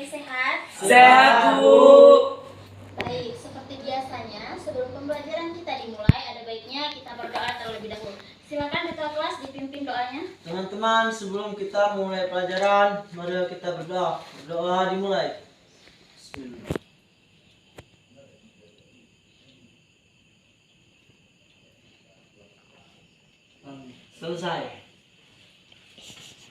sehat? Sehat, Bu. Baik, seperti biasanya sebelum pembelajaran kita dimulai ada baiknya kita berdoa terlebih dahulu. Silakan ketua kelas dipimpin doanya. Teman-teman, sebelum kita mulai pelajaran, mari kita berdoa. Berdoa dimulai. Bismillah. Selesai.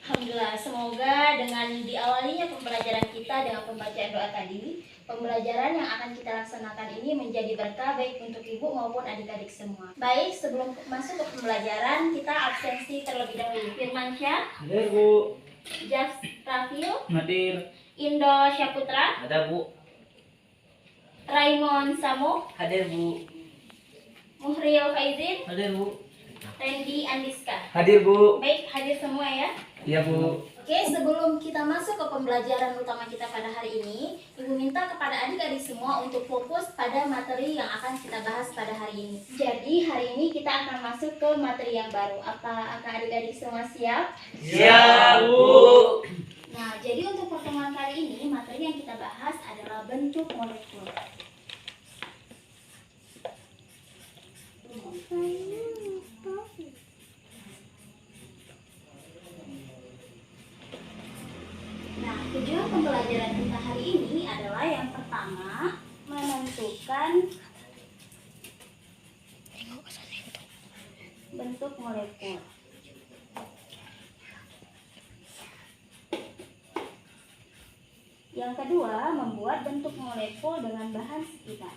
Alhamdulillah, semoga dengan diawalinya pembelajaran kita dengan pembacaan doa tadi, pembelajaran yang akan kita laksanakan ini menjadi berkah baik untuk ibu maupun adik-adik semua. Baik, sebelum masuk ke pembelajaran, kita absensi terlebih dahulu. Firmansyah, Hadir, Bu. Jaf Rafil, Hadir. Indo Syaputra, Ada, Bu. Raymond Samo, Hadir, Bu. Muhril Faizin, Hadir, Bu. Randy Andiska. Hadir, Bu. Baik, hadir semua ya. Iya, Bu. Oke, sebelum kita masuk ke pembelajaran utama kita pada hari ini, Ibu minta kepada adik-adik semua untuk fokus pada materi yang akan kita bahas pada hari ini. Jadi, hari ini kita akan masuk ke materi yang baru. Apakah adik-adik semua siap? Siap, Bu. Nah, jadi untuk pertemuan kali ini, materi yang kita bahas adalah bentuk molekul. Nah, tujuan pembelajaran kita hari ini adalah yang pertama, menentukan bentuk molekul. Yang kedua, membuat bentuk molekul dengan bahan sekitar.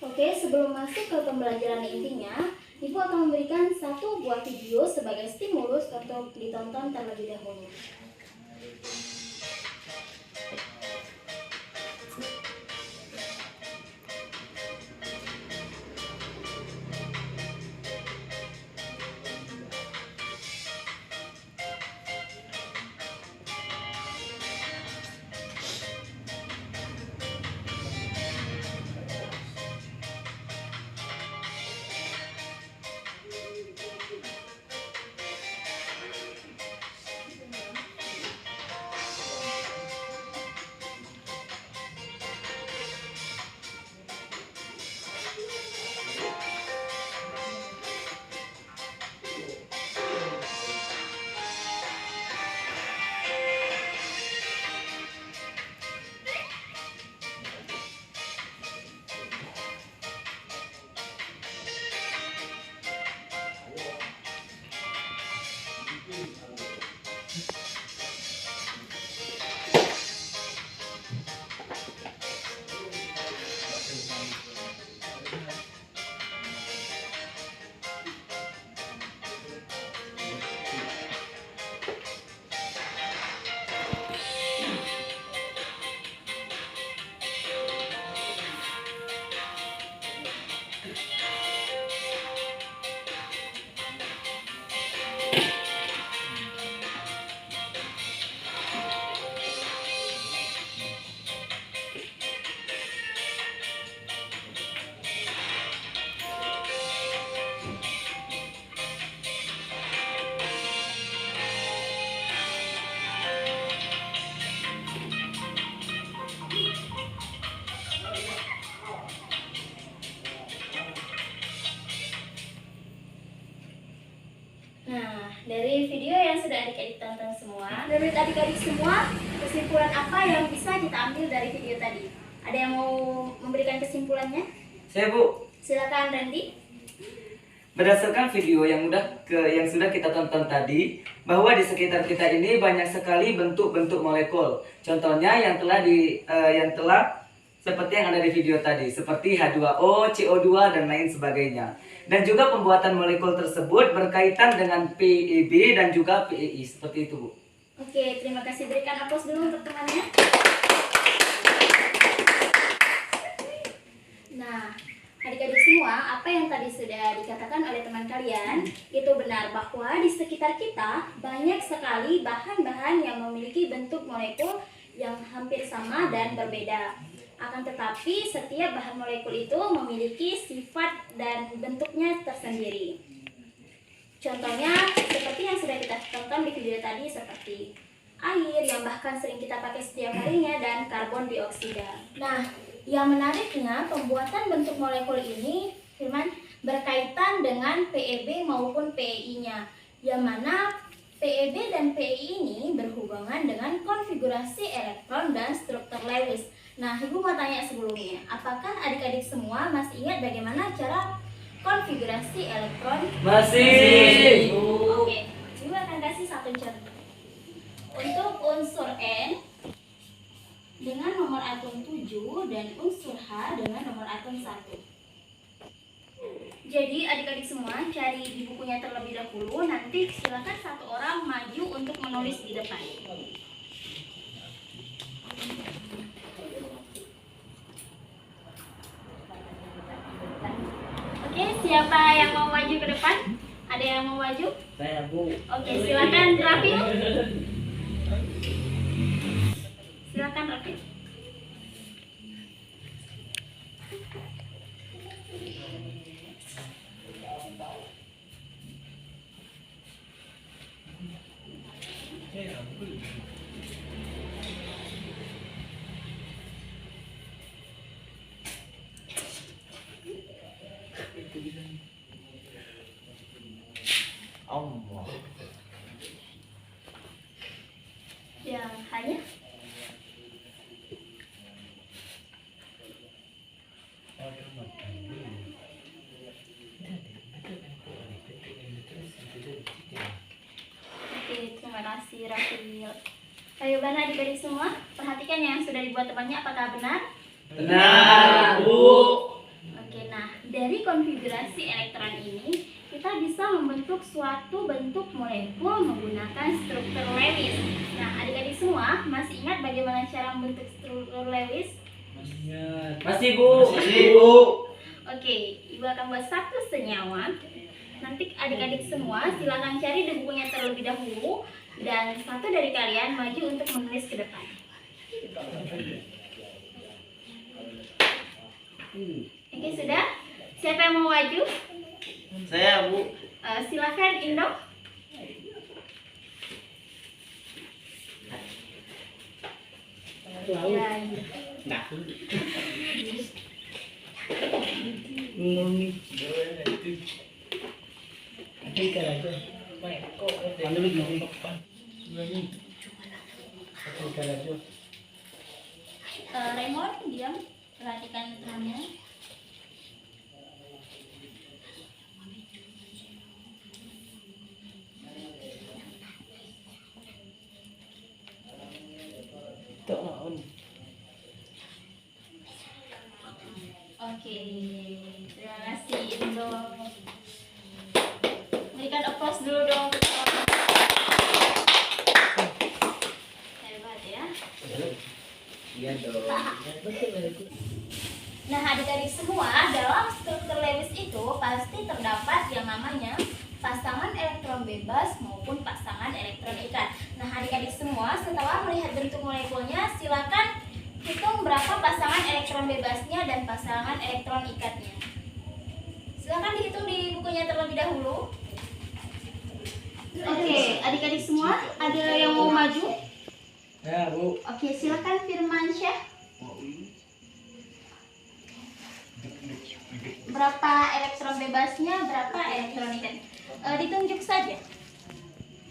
Oke, sebelum masuk ke pembelajaran intinya, Ibu akan memberikan satu buah video sebagai stimulus untuk ditonton terlebih dahulu. Nah, dari video yang sudah adik-adik tonton semua, menurut adik-adik semua, kesimpulan apa yang bisa kita ambil dari video tadi? Ada yang mau memberikan kesimpulannya? Saya, Bu. Silakan Randy. Berdasarkan video yang sudah kita tonton tadi, bahwa di sekitar kita ini banyak sekali bentuk-bentuk molekul. Contohnya yang telah seperti yang ada di video tadi, seperti H2O, CO2 dan lain sebagainya. Dan juga pembuatan molekul tersebut berkaitan dengan PEB dan juga PEI, seperti itu, Bu. Oke, terima kasih. Berikan aplaus dulu untuk temannya. Nah, Adik-adik semua, apa yang tadi sudah dikatakan oleh teman kalian itu benar, bahwa di sekitar kita banyak sekali bahan-bahan yang memiliki bentuk molekul yang hampir sama dan berbeda. Akan tetapi setiap bahan molekul itu memiliki sifat dan bentuknya tersendiri. Contohnya seperti yang sudah kita tonton di video tadi, seperti air yang bahkan sering kita pakai setiap harinya, dan karbon dioksida. Nah, yang menariknya pembuatan bentuk molekul ini, Firman, berkaitan dengan PEB maupun PEI-nya, yang mana PEB dan PEI ini berhubungan dengan konfigurasi elektron dan struktur Lewis. Nah, Ibu mau tanya sebelumnya, apakah adik-adik semua masih ingat bagaimana cara konfigurasi elektron? Masih. Oke, Ibu akan kasih satu contoh. Untuk unsur N dengan nomor atom 7 dan unsur H dengan nomor atom 1. Jadi adik-adik semua cari di bukunya terlebih dahulu, nanti silakan satu orang maju untuk menulis di depan. Oke, siapa yang mau maju ke depan? Ada yang mau maju? Saya, Bu. Oke, silakan Raffi. Silakan Raffi. Allah. Yang hanya Oke, terima kasih Rafil. Ayo bana adik-adik semua, perhatikan yang sudah dibuat temannya, apakah benar? Benar, Bu. Oke, nah dari konfigurasi elektron ini kita bisa membentuk suatu bentuk molekul menggunakan struktur Lewis. Nah, adik-adik semua masih ingat bagaimana cara membentuk struktur Lewis? Masih, Bu. Masih, Bu. Oke, Ibu akan buat satu senyawa. Nanti adik-adik semua silakan cari di bukunya terlebih dahulu, dan satu dari kalian maju untuk menulis ke depan. Oke, sudah? Siapa yang mau maju? Saya, Bu. Silakan Indo. Ya, Raymond, diam. Perhatikan temannya. Oke, terima kasih Indo. Berikan applause dulu dong. Hebat ya. Iya dong. Nah, adik-adik semua, dalam struktur Lewis itu pasti terdapat yang namanya pasangan elektron bebas maupun pasangan elektron ikat. Nah, adik-adik semua, setelah melihat bentuk molekulnya, silakan hitung berapa pasangan elektron bebasnya dan pasangan elektron ikatnya. Silakan dihitung di bukunya terlebih dahulu. Oke, adik-adik semua, ada yang mau maju? Ya, Bu. Oke, silakan Firmansyah. Berapa elektron bebasnya, berapa elektron ikat? Ditunjuk saja.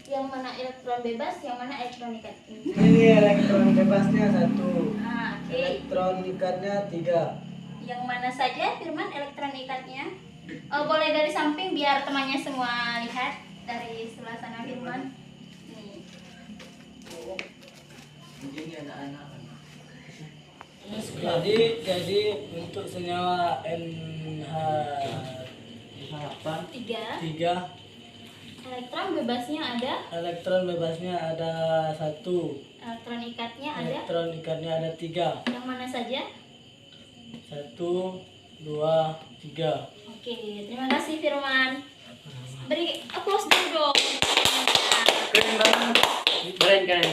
Yang mana elektron bebas, yang mana elektron ikat? Ini elektron bebasnya 1. Ah, oke. Elektron ikatnya 3. Yang mana saja, Firman, elektron ikatnya? Boleh dari samping biar temannya semua lihat dari sebelah sana, Firman. Nih. Ini anak-anak. Jadi untuk senyawa NH8 3. 3, Elektron bebasnya ada, elektron bebasnya ada 1, elektron ikatnya ada. elektron ikatnya ada 3. Yang mana saja? 1, 2, 3. Oke, terima kasih Firman. Beri applause dulu dong. Keren banget. Keren.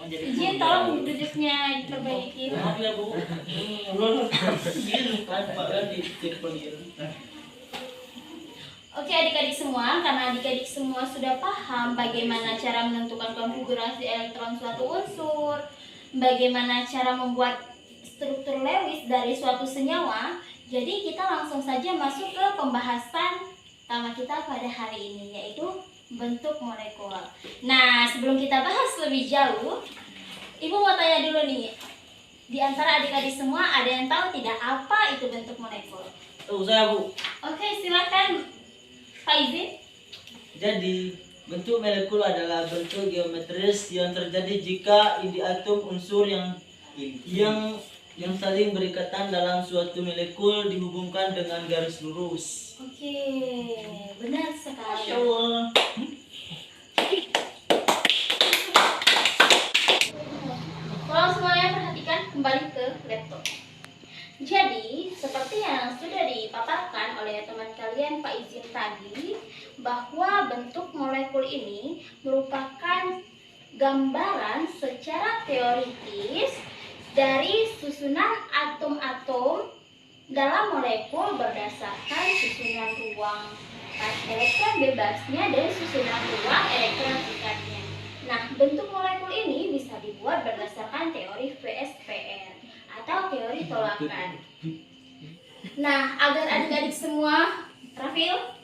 Izin tolong duduknya diperbaiki. Maaf ya Bu. Ini kan di telepon dia. Oke adik-adik semua, karena adik-adik semua sudah paham bagaimana cara menentukan konfigurasi elektron suatu unsur, bagaimana cara membuat struktur Lewis dari suatu senyawa, jadi kita langsung saja masuk ke pembahasan utama kita pada hari ini, yaitu bentuk molekul. Nah, sebelum kita bahas lebih jauh, Ibu mau tanya dulu nih, di antara adik-adik semua ada yang tahu tidak apa itu bentuk molekul? Tuh saya Bu. Oke, silakan Pak Izin. Jadi, bentuk molekul adalah bentuk geometris yang terjadi jika inti atom unsur yang saling berikatan dalam suatu molekul dihubungkan dengan garis lurus. Oke, benar sekali. Masya Allah. Tolong semuanya perhatikan kembali ke laptop. Jadi, seperti yang sudah dipaparkan oleh teman kalian Pak Izin tadi, bahwa bentuk molekul ini merupakan gambaran secara teoritis dari susunan atom-atom dalam molekul berdasarkan susunan ruang elektron bebasnya dan susunan ruang elektron ikatnya. Nah, bentuk molekul ini bisa dibuat berdasarkan teori VSPR atau teori tolakan. Nah, agar adik-adik semua, Rafil,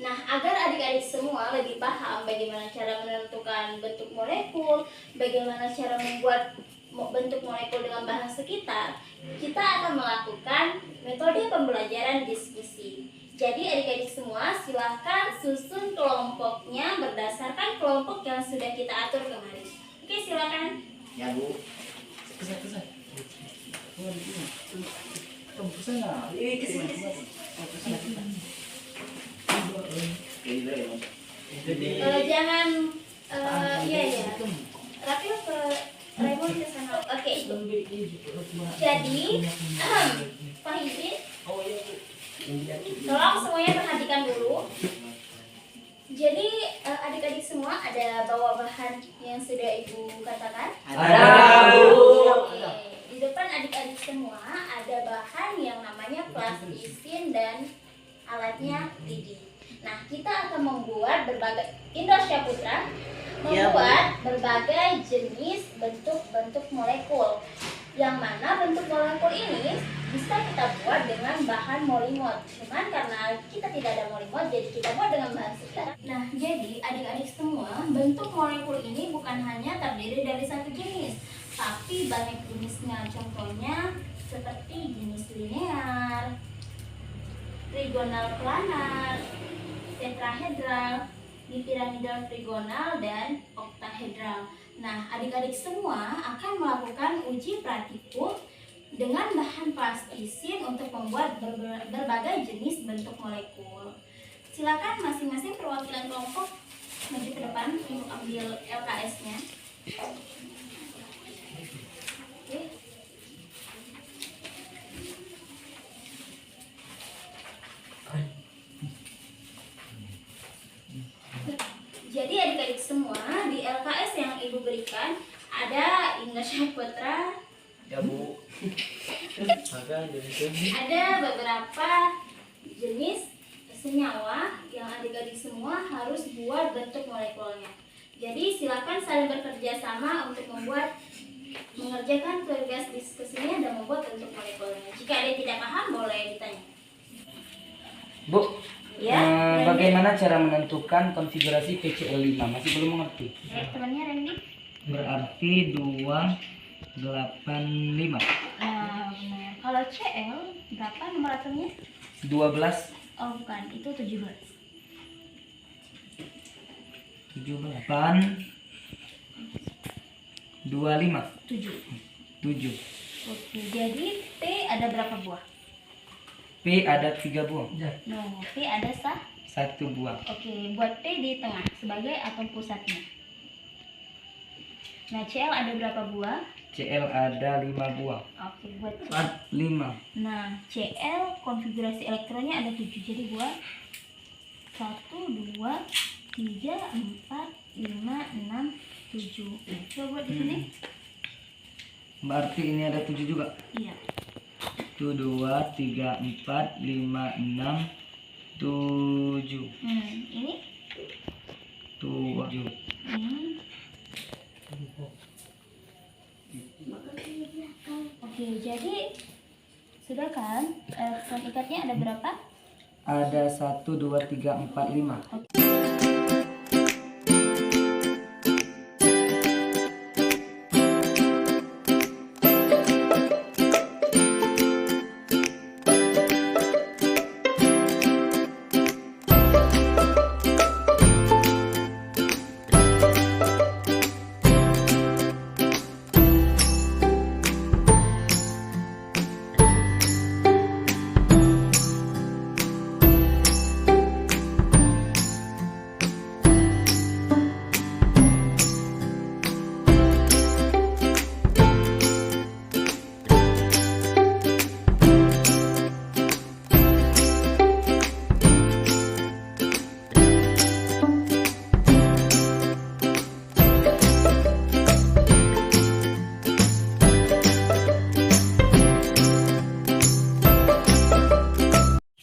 agar adik-adik semua lebih paham bagaimana cara menentukan bentuk molekul, bagaimana cara membuat bentuk molekul dengan bahan sekitar, kita akan melakukan metode pembelajaran diskusi. Jadi adik-adik semua silahkan susun kelompoknya berdasarkan kelompok yang sudah kita atur kemarin. Oke, silakan. Ya Bu. Kesana. Kamu kesana. Jangan, iya. Rafil ke Raymond ke sana. Oke. Jadi, Pak Izin, tolong semuanya perhatikan dulu. Jadi adik-adik semua ada bawa bahan yang sudah Ibu katakan? Ada, Bu. Oke. Di depan adik-adik semua ada bahan yang namanya plastisin dan alatnya lidi. Nah, kita akan membuat berbagai Indra Syaputra membuat berbagai jenis bentuk-bentuk molekul. Yang mana bentuk molekul ini bisa kita buat dengan bahan molimod. Cuman karena kita tidak ada molimod, jadi kita buat dengan bahan sekitar. Nah, jadi adik-adik semua, bentuk molekul ini bukan hanya terdiri dari satu jenis, tapi banyak jenisnya. Contohnya seperti jenis linear, trigonal planar, tetrahedral, dipiramidal trigonal, dan oktahedral. Nah, adik-adik semua akan melakukan uji praktikum dengan bahan plastisin untuk membuat berbagai jenis bentuk molekul. Silakan masing-masing perwakilan kelompok maju ke depan untuk ambil LKS-nya. Oke. Jadi adik-adik semua, di LKS yang Ibu berikan ada Indra Syaputra, Ya Bu. ada beberapa jenis senyawa yang adik-adik semua harus buat bentuk molekulnya. Jadi silakan saling bekerja sama untuk mengerjakan tugas diskusinya dan membuat bentuk molekulnya. Jika ada yang tidak paham boleh ditanya. Bu, Ya, bagaimana cara menentukan konfigurasi PCl5? Masih belum mengerti. temannya Randy. Berarti 285. Benar. Kalau CL berapa nomor atomnya? 12 Oh bukan, itu 17. 78 25 7. 7. Oke, jadi P ada berapa buah? P ada 3 buah. No, P ada 1 buah. Oke, buat P di tengah sebagai atom pusatnya. Nah, Cl ada berapa buah? Cl ada 5 buah. Oke, buat 5. Nah, Cl konfigurasi elektronnya ada 7. Jadi buat 1, 2, 3, 4, 5, 6, 7. Coba buat di sini. Berarti ini ada 7 juga. Iya. 1, 2, 3, 4, 5, 6, 7. Ini 7. ini. Oke, jadi sudah kan? Elektron ikatnya ada berapa? Ada 1, 2, 3, 4, 5.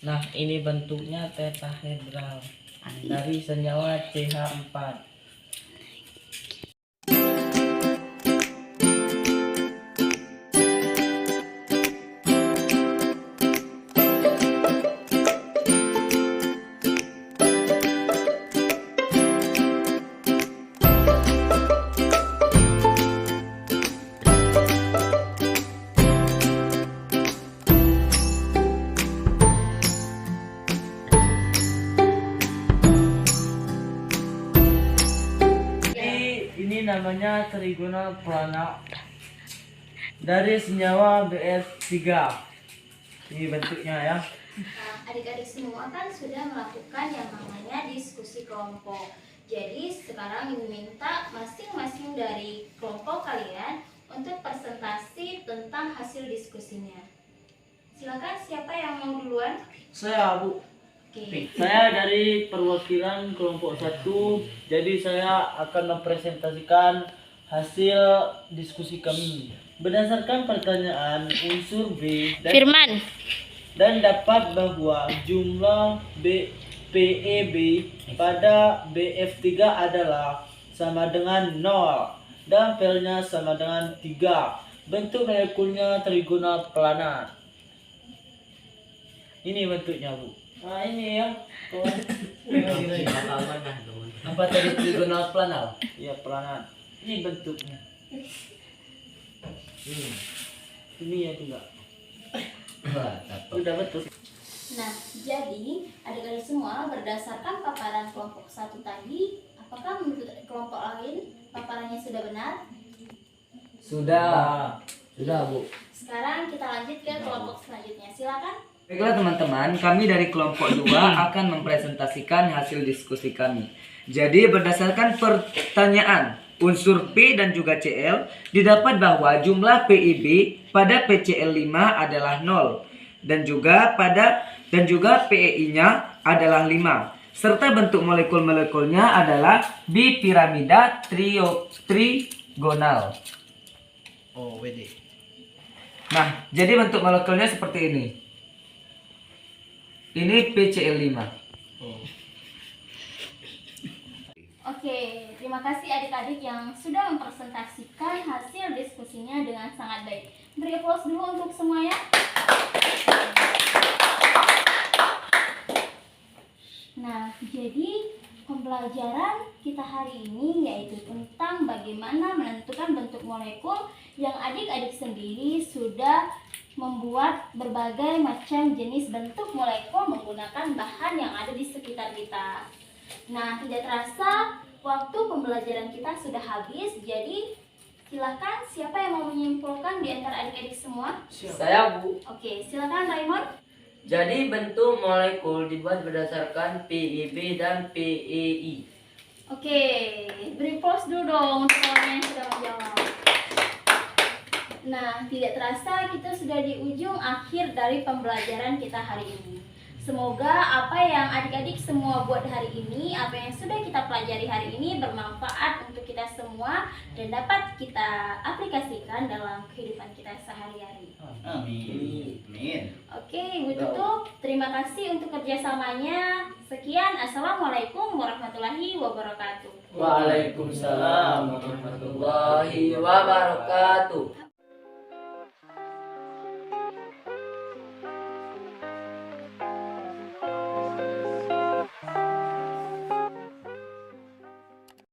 Nah, ini bentuknya tetahedral dari senyawa CH4. Ini namanya trigona plana dari senyawa BF3. Ini bentuknya ya. Nah, adik-adik semua kan sudah melakukan yang namanya diskusi kelompok. Jadi sekarang Ibu minta masing-masing dari kelompok kalian untuk presentasi tentang hasil diskusinya. Silakan, siapa yang mau duluan? Saya, Bu. Oke. Saya dari perwakilan kelompok 1. Jadi saya akan mempresentasikan hasil diskusi kami. Berdasarkan pertanyaan unsur B dan dapat bahwa jumlah PEB pada BF3 adalah sama dengan 0 dan pelnya sama dengan 3. Bentuk molekulnya trigonal planar. Ini bentuknya, Bu. Nah, ini ya. Apa tadi trigonal planar? Iya, planar. Ini bentuknya. Ini ya juga. Udah betul. Nah, jadi adik-adik semua berdasarkan paparan kelompok 1 tadi, apakah menurut kelompok lain paparannya sudah benar? Sudah. Sudah, Bu. Sekarang kita lanjut ke kelompok selanjutnya. Silakan. Baiklah teman-teman, kami dari kelompok 2 akan mempresentasikan hasil diskusi kami. Jadi berdasarkan pertanyaan unsur P dan juga Cl, didapat bahwa jumlah PIB pada PCl5 adalah 0 dan juga PEI-nya adalah 5. Serta bentuk molekul-molekulnya adalah bipiramida trigonal. Oh, WD. Nah, jadi bentuk molekulnya seperti ini. Ini PCl5. Oh. Oke, terima kasih adik-adik yang sudah mempresentasikan hasil diskusinya dengan sangat baik. Beri aplaus dulu untuk semuanya. Nah, jadi pembelajaran kita hari ini yaitu tentang bagaimana menentukan bentuk molekul yang adik-adik sendiri sudah membuat berbagai macam jenis bentuk molekul menggunakan bahan yang ada di sekitar kita. Nah, tidak terasa waktu pembelajaran kita sudah habis, jadi silakan siapa yang mau menyimpulkan di antara adik-adik semua? Saya, Bu. Oke, silakan Raymond. Jadi bentuk molekul dibuat berdasarkan PIB dan PEI. Oke, beri applause dulu dong untuk orang yang sudah menjawab. Nah, tidak terasa kita sudah di ujung akhir dari pembelajaran kita hari ini. Semoga apa yang adik-adik semua buat hari ini, apa yang sudah kita pelajari hari ini bermanfaat untuk kita semua dan dapat kita aplikasikan dalam kehidupan kita sehari-hari. Amin. Oke, Ibu tutup. Terima kasih untuk kerjasamanya. Sekian, Assalamualaikum warahmatullahi wabarakatuh. Waalaikumsalam warahmatullahi wabarakatuh.